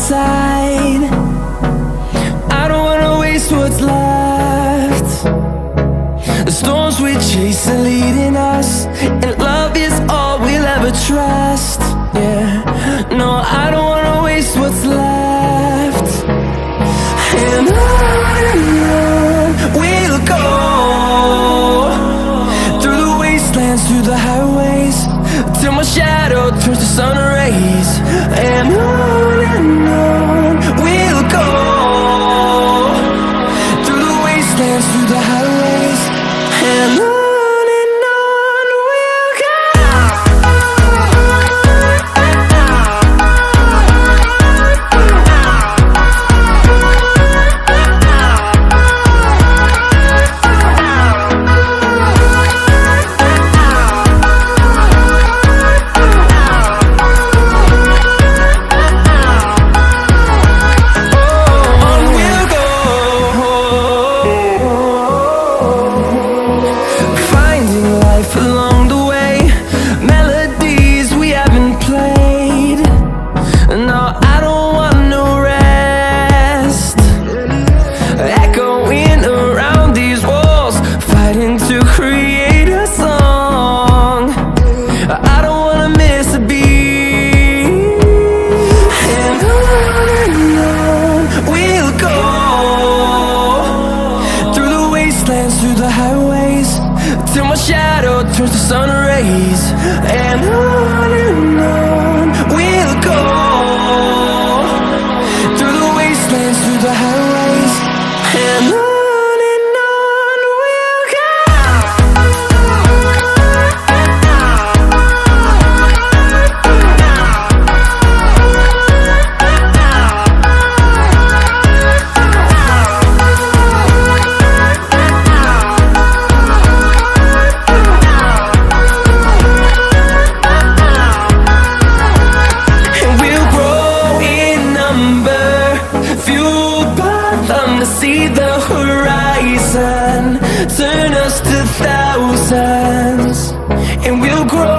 inside. I don't wanna waste what's left. The storms we chase are leading us, and love is all we'll ever trust. Yeah, no, I don't wanna waste what's left. And on we'll go, through the wastelands, through the highways, till my shadow turns to sun rays. And on we'll go, through the wastelands, through the highways, and on. Along the way, melodies we haven't played. No, I don't want no rest. Echoing around these walls, fighting to create a song. I don't wanna miss a beat. And on we'll go, through the wastelands, through the highways, till my shadow turns to sun rays. And on we'll go, through the wastelands, through the highways, and on we'll go. See the horizon turn us to thousands, and we'll grow